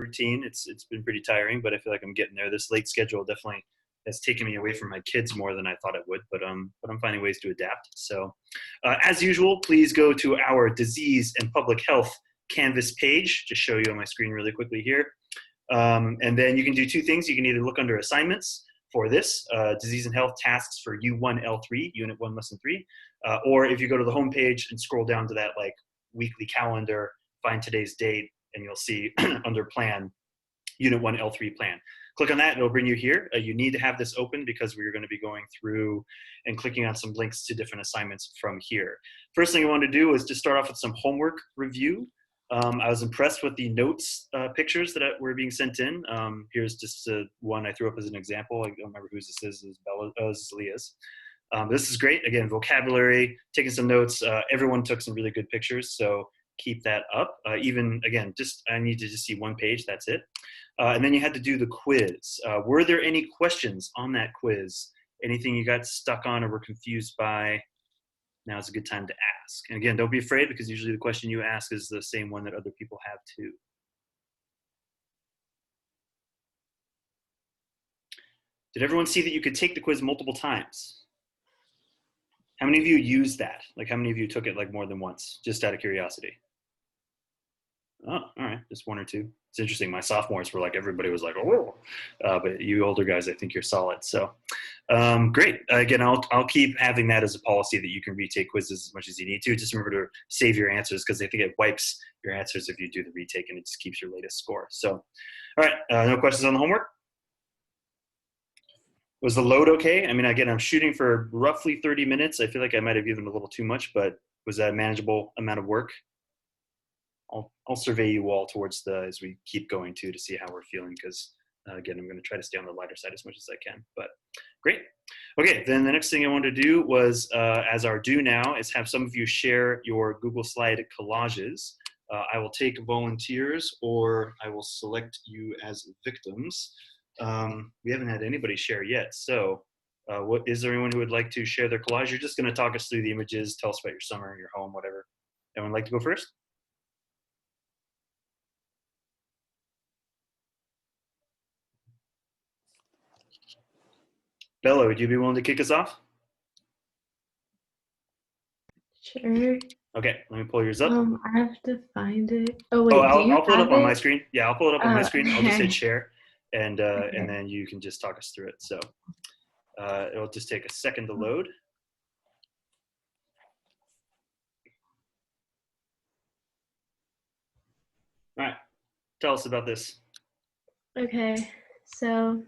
routine. It's been pretty tiring, but I feel like I'm getting there. This late schedule definitely has taken me away from my kids more than I thought it would, but I'm finding ways to adapt. So as usual, please go to our disease and public health Canvas page. Just show you on my screen really quickly here. And then you can do two things. You can either look under assignments for this, disease and health tasks for U1L3, Unit 1, Lesson 3, or if you go to the home page and scroll down to that like weekly calendar, find today's date, and you'll see under plan, Unit 1 L3 plan. Click on that, it'll bring you here. You need to have this open because we're going to be going through and clicking on some links to different assignments from here. First thing I want to do is to start off with some homework review. I was impressed with the notes pictures that were being sent in. Here's just one I threw up as an example. I don't remember whose this is. This is Leah's. This is great. Again, vocabulary, taking some notes. Everyone took some really good pictures, so keep that up. Even, again, I need to just see one page, that's it. And then you had to do the quiz. Were there any questions on that quiz? Anything you got stuck on or were confused by? Now's a good time to ask. And again, don't be afraid because usually the question you ask is the same one that other people have too. Did everyone see that you could take the quiz multiple times? How many of you used that? Like how many of you took it like more than once, just out of curiosity? Oh, all right, just one or two. It's interesting. My sophomores were like, everybody was like, oh, but you older guys, I think you're solid. So great. Again, I'll keep having that as a policy that you can retake quizzes as much as you need to. Just remember to save your answers because I think it wipes your answers if you do the retake and it just keeps your latest score. So, all right, no questions on the homework? Was the load okay? I mean, again, I'm shooting for roughly 30 minutes. I feel like I might have given a little too much, but was that a manageable amount of work? I'll survey you all towards as we keep going to see how we're feeling because again, I'm going to try to stay on the lighter side as much as I can, but great. Okay, then the next thing I wanted to do was, as our do now, is have some of you share your Google Slide collages. I will take volunteers or I will select you as victims. We haven't had anybody share yet, so is there anyone who would like to share their collage? You're just going to talk us through the images, tell us about your summer, your home, whatever. Anyone like to go first? Bella, would you be willing to kick us off? Sure. Okay, let me pull yours up. I have to find it. Oh wait, I'll pull it up on my screen. Yeah, I'll pull it up on my screen. I'll just hit share, and okay. and then you can just talk us through it. So it'll just take a second to load. All right, tell us about this. Okay, so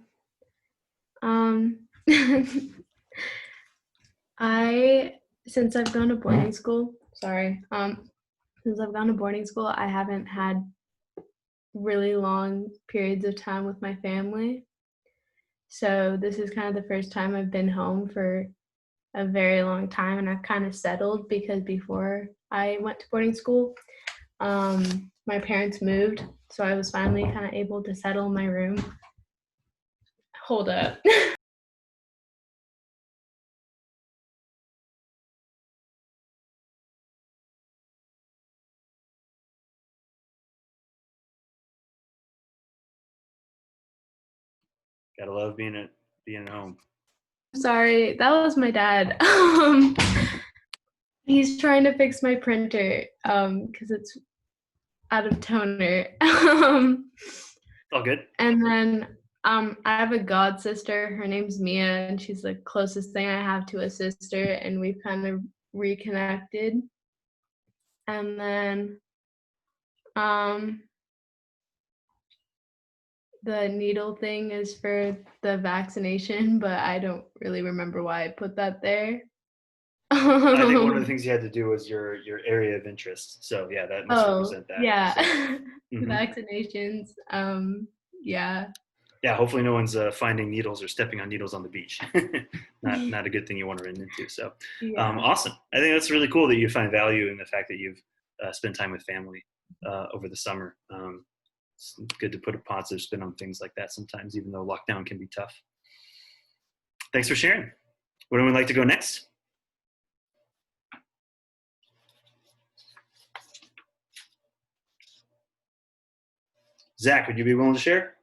since I've gone to boarding school, since I've gone to boarding school, I haven't had really long periods of time with my family. So this is kind of the first time I've been home for a very long time, and I've kind of settled because before I went to boarding school, my parents moved, so I was finally kind of able to settle in my room. Hold up. Gotta love being at home. Sorry, that was my dad. He's trying to fix my printer because it's out of toner. All good. And then I have a god sister. Her name's Mia, and she's the closest thing I have to a sister, and we've kind of reconnected. And then the needle thing is for the vaccination, but I don't really remember why I put that there. I think one of the things you had to do was your area of interest. So yeah, that must represent that. Yeah. So, Vaccinations. Yeah. Yeah, hopefully no one's finding needles or stepping on needles on the beach. not a good thing you want to run into. So yeah. Awesome. I think that's really cool that you find value in the fact that you've spent time with family over the summer. It's good to put a positive spin on things like that sometimes, even though lockdown can be tough. Thanks for sharing. Would anyone like to go next? Zach, would you be willing to share?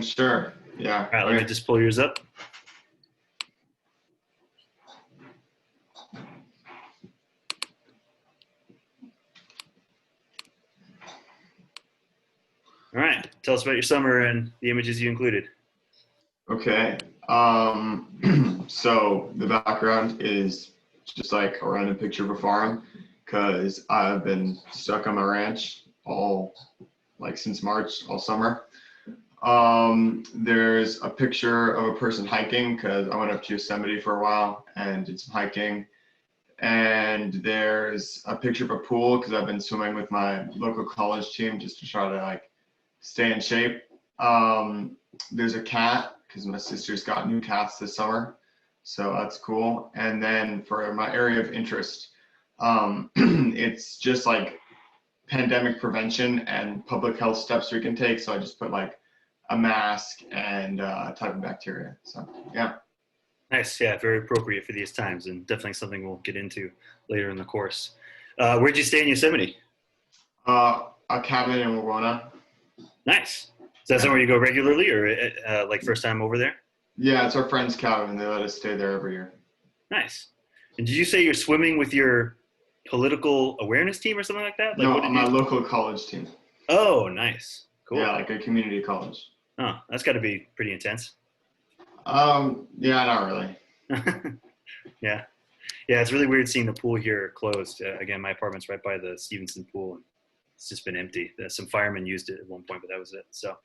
Sure. Yeah. All right, let me just pull yours up. All right, tell us about your summer and the images you included. Okay. So the background is just like a random picture of a farm because I've been stuck on my ranch since March, all summer. There's a picture of a person hiking because I went up to Yosemite for a while and did some hiking. And there's a picture of a pool because I've been swimming with my local college team just to try to like stay in shape. There's a cat because my sister's got new cats this summer, so that's cool. And then for my area of interest, it's just like pandemic prevention and public health steps we can take. So I just put like a mask and a type of bacteria. So yeah. Nice, yeah, very appropriate for these times, and definitely something we'll get into later in the course. Where'd you stay in Yosemite? A cabin in Wawona. Nice. Is that somewhere you go regularly, or like first time over there? Yeah, it's our friend's cabin. They let us stay there every year. Nice. And did you say you're swimming with your political awareness team or something like that? Like, No, what did my you... local college team. Oh, nice. Cool. Yeah, like a community college. Oh, that's got to be pretty intense. Yeah, not really. Yeah. Yeah, it's really weird seeing the pool here closed. Again, my apartment's right by the Stevenson pool, and it's just been empty. Some firemen used it at one point, but that was it. So,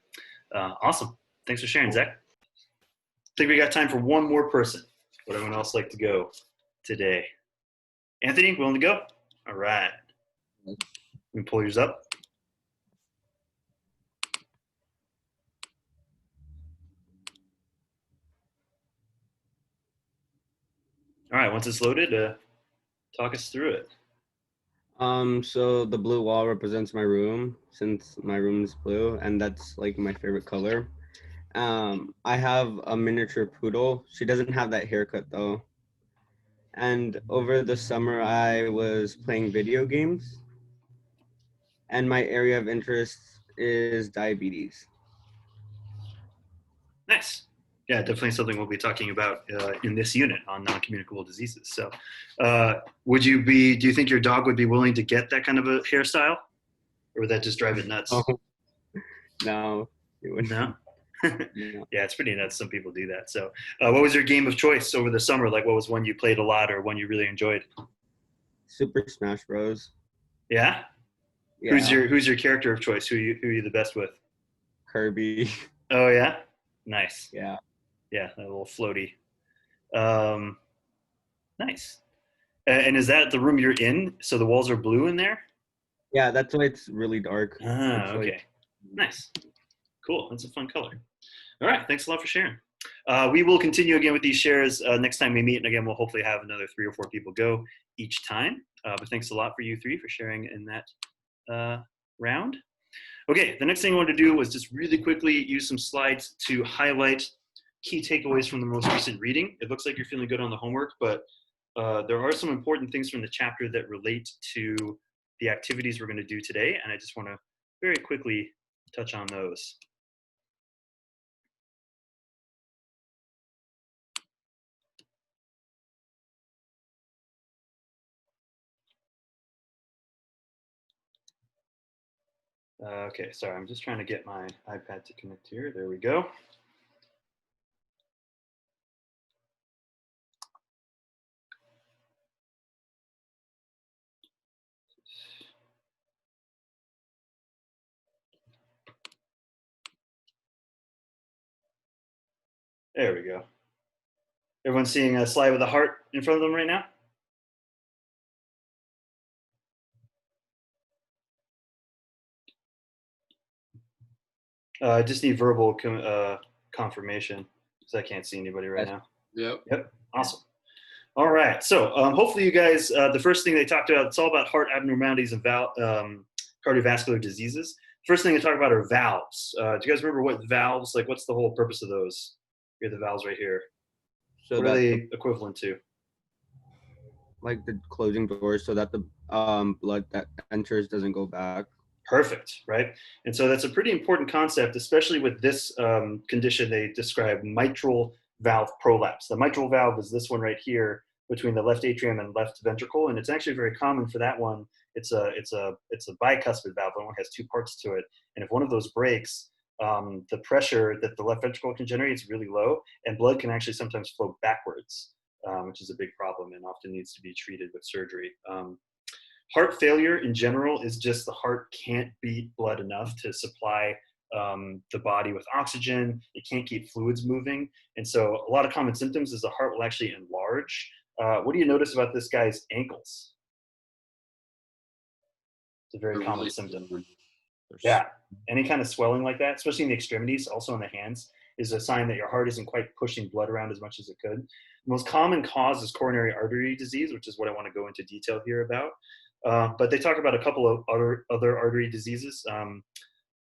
awesome. Thanks for sharing, Zach. I think we got time for one more person. Would everyone else like to go today? Anthony, willing to go? All right. Let me pull yours up. All right, once it's loaded, talk us through it. So the blue wall represents my room since my room is blue, and that's like my favorite color. I have a miniature poodle. She doesn't have that haircut though. And over the summer, I was playing video games, and my area of interest is diabetes. Nice. Yeah, definitely something we'll be talking about in this unit on non-communicable diseases. So do you think your dog would be willing to get that kind of a hairstyle? Or would that just drive it nuts? Oh, no, it wouldn't. No? No. Yeah, it's pretty nuts. Some people do that. So what was your game of choice over the summer? Like, what was one you played a lot or one you really enjoyed? Super Smash Bros. Yeah? Yeah. Who's your character of choice? Who are you the best with? Kirby. Oh, yeah? Nice. Yeah. Yeah, a little floaty. Nice. And is that the room you're in? So the walls are blue in there? Yeah, that's why it's really dark. Ah, It's okay. like, Nice. Cool. That's a fun color. All right. Thanks a lot for sharing. We will continue again with these shares next time we meet. And again, we'll hopefully have another 3 or 4 people go each time. But thanks a lot for you 3 for sharing in that round. Okay, the next thing I wanted to do was just really quickly use some slides to highlight key takeaways from the most recent reading. It looks like you're feeling good on the homework, but there are some important things from the chapter that relate to the activities we're going to do today, and I just want to very quickly touch on those. Okay, sorry, I'm just trying to get my iPad to connect here. There we go. There we go. Everyone seeing a slide with a heart in front of them right now? I just need verbal confirmation because I can't see anybody right now. Yep. Awesome. All right. So hopefully you guys, the first thing they talked about, it's all about heart abnormalities and cardiovascular diseases. First thing they talk about are valves. Do you guys remember what valves, like what's the whole purpose of those? Here are the valves right here. So what are they equivalent to? Like the closing doors so that the blood that enters doesn't go back. Perfect, right? And so that's a pretty important concept, especially with this condition they describe, mitral valve prolapse. The mitral valve is this one right here between the left atrium and left ventricle, and it's actually very common for that one. It's a bicuspid valve. That one has two parts to it, and if one of those breaks, the pressure that the left ventricle can generate is really low, and blood can actually sometimes flow backwards, which is a big problem and often needs to be treated with surgery. Heart failure in general is just the heart can't beat blood enough to supply the body with oxygen. It can't keep fluids moving. And so a lot of common symptoms is the heart will actually enlarge. What do you notice about this guy's ankles? It's a very common really symptom. There's- Yeah, any kind of swelling like that, especially in the extremities, also in the hands, is a sign that your heart isn't quite pushing blood around as much as it could. The most common cause is coronary artery disease, which is what I want to go into detail here about. But they talk about a couple of other artery diseases.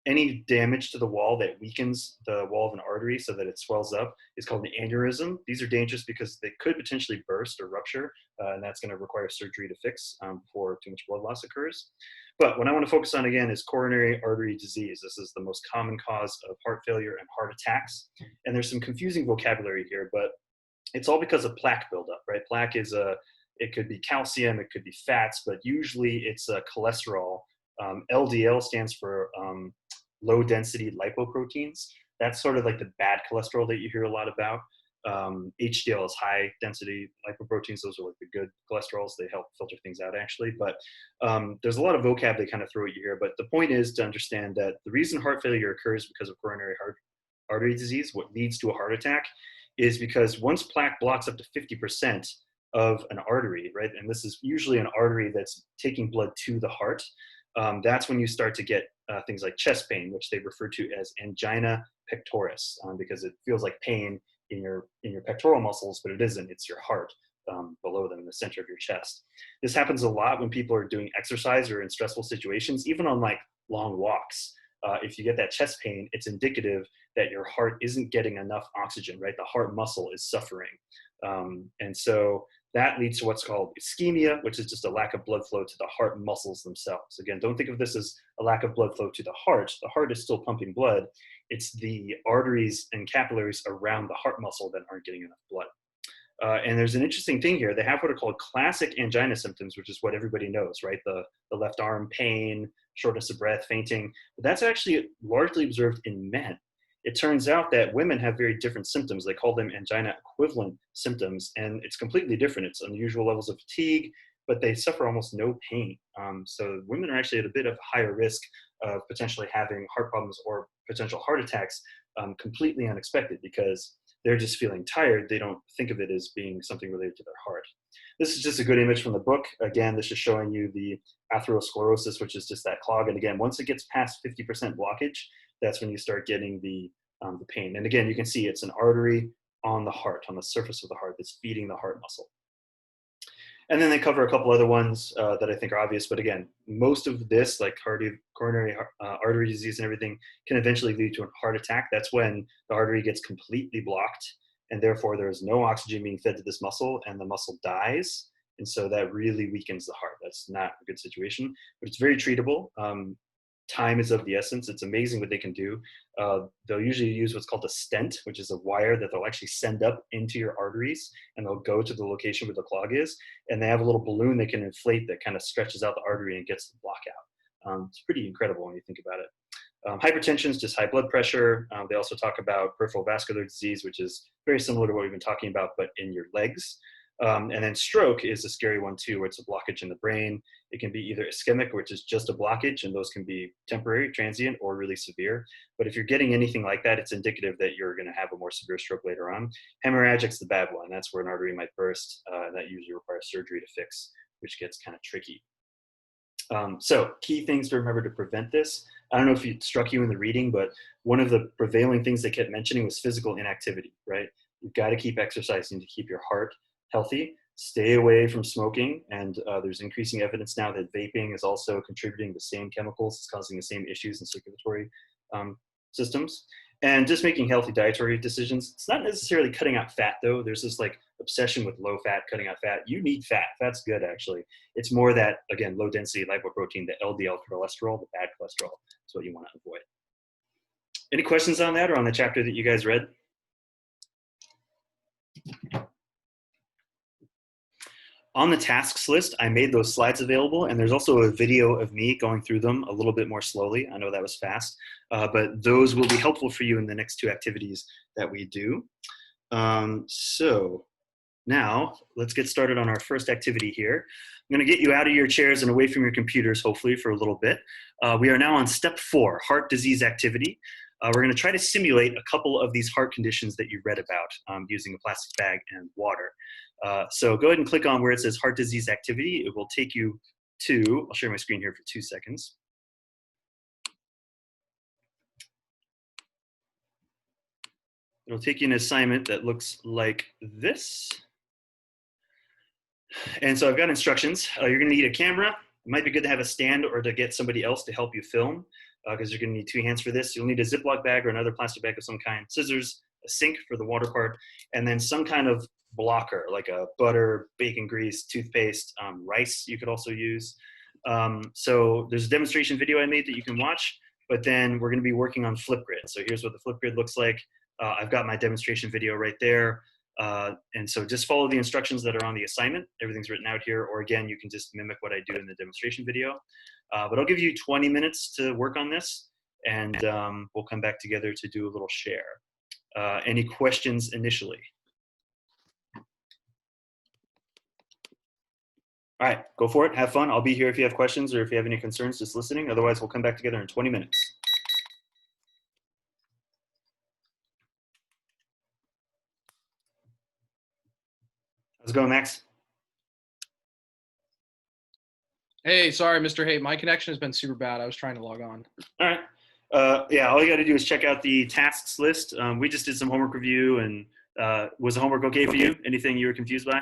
Any damage to the wall that weakens the wall of an artery so that it swells up is called an aneurysm. These are dangerous because they could potentially burst or rupture, and that's going to require surgery to fix before too much blood loss occurs. But what I want to focus on again is coronary artery disease. This is the most common cause of heart failure and heart attacks. And there's some confusing vocabulary here, but it's all because of plaque buildup, right? Plaque is it could be calcium, it could be fats, but usually it's cholesterol. LDL stands for low density lipoproteins. That's sort of like the bad cholesterol that you hear a lot about. HDL is high density lipoproteins. Those are like the good cholesterols. They help filter things out actually. But there's a lot of vocab they kind of throw at you here. But the point is to understand that the reason heart failure occurs because of coronary artery disease, what leads to a heart attack, is because once plaque blocks up to 50% of an artery, right? And this is usually an artery that's taking blood to the heart. That's when you start to get things like chest pain, which they refer to as angina pectoris, because it feels like pain in your pectoral muscles, but it isn't. It's your heart below them in the center of your chest. This happens a lot when people are doing exercise or in stressful situations, even on like long walks. If you get that chest pain, it's indicative that your heart isn't getting enough oxygen, right? The heart muscle is suffering. And so that leads to what's called ischemia, which is just a lack of blood flow to the heart muscles themselves. Again, don't think of this as a lack of blood flow to the heart. The heart is still pumping blood. It's the arteries and capillaries around the heart muscle that aren't getting enough blood. And there's an interesting thing here. They have what are called classic angina symptoms, which is what everybody knows, right? The left arm pain, shortness of breath, fainting. But that's actually largely observed in men. It turns out that women have very different symptoms. They call them angina equivalent symptoms, and it's completely different. It's unusual levels of fatigue, but they suffer almost no pain. So women are actually at a bit of higher risk of potentially having heart problems or potential heart attacks completely unexpected because they're just feeling tired. They don't think of it as being something related to their heart. This is just a good image from the book. Again, this is showing you the atherosclerosis, which is just that clog. And again, once it gets past 50% blockage, that's when you start getting the pain. And again, you can see it's an artery on the heart, on the surface of the heart that's feeding the heart muscle. And then they cover a couple other ones that I think are obvious. But again, most of this, like coronary artery disease and everything, can eventually lead to a heart attack. That's when the artery gets completely blocked, and therefore there is no oxygen being fed to this muscle, and the muscle dies. And so that really weakens the heart. That's not a good situation, but it's very treatable. Time is of the essence. It's amazing what they can do. They'll usually use what's called a stent, which is a wire that they'll actually send up into your arteries, and they'll go to the location where the clog is. And they have a little balloon they can inflate that kind of stretches out the artery and gets the block out. It's pretty incredible when you think about it. Hypertension is just high blood pressure. They also talk about peripheral vascular disease, which is very similar to what we've been talking about, but in your legs. And then stroke is a scary one too, where it's a blockage in the brain. It can be either ischemic, which is just a blockage, and those can be temporary, transient, or really severe. But if you're getting anything like that, it's indicative that you're going to have a more severe stroke later on. Hemorrhagic's the bad one. That's where an artery might burst. That usually requires surgery to fix, which gets kind of tricky. So key things to remember to prevent this. I don't know if it struck you in the reading, but one of the prevailing things they kept mentioning was physical inactivity, right? You've got to keep exercising to keep your heart healthy. Stay away from smoking, and there's increasing evidence now that vaping is also contributing the same chemicals. It's causing the same issues in circulatory systems. And just making healthy dietary decisions. It's not necessarily cutting out fat though. There's this like obsession with low fat, cutting out fat. You need fat. Fat's good, actually. It's more that, again, low density lipoprotein, the LDL cholesterol, the bad cholesterol, is what you want to avoid. Any questions on that or on the chapter that you guys read? On the tasks list, I made those slides available, and there's also a video of me going through them a little bit more slowly. I know that was fast, but those will be helpful for you in the next 2 activities that we do. So now let's get started on our first activity here. I'm going to get you out of your chairs and away from your computers, hopefully, for a little bit. We are now on step 4, heart disease activity. We're going to try to simulate a couple of these heart conditions that you read about using a plastic bag and water. So go ahead and click on where it says heart disease activity. It will take you to, I'll share my screen here for 2 seconds. It'll take you an assignment that looks like this. And so I've got instructions. You're going to need a camera. It might be good to have a stand or to get somebody else to help you film because you're going to need 2 hands for this. You'll need a Ziploc bag or another plastic bag of some kind, scissors, a sink for the water part, and then some kind of blocker like a butter, bacon grease, toothpaste, rice you could also use. So there's a demonstration video I made that you can watch, but then we're going to be working on Flipgrid. So here's what the Flipgrid looks like. I've got my demonstration video right there. And so just follow the instructions that are on the assignment. Everything's written out here, or again, you can just mimic what I do in the demonstration video. But I'll give you 20 minutes to work on this, and we'll come back together to do a little share. Any questions initially? All right, go for it. Have fun. I'll be here if you have questions or if you have any concerns, just listening. Otherwise, we'll come back together in 20 minutes. How's it going, Max? Hey, sorry, Mr. Hay. My connection has been super bad. I was trying to log on. All right. Yeah, all you got to do is check out the tasks list. We just did some homework review, and was the homework okay for you? Anything you were confused by?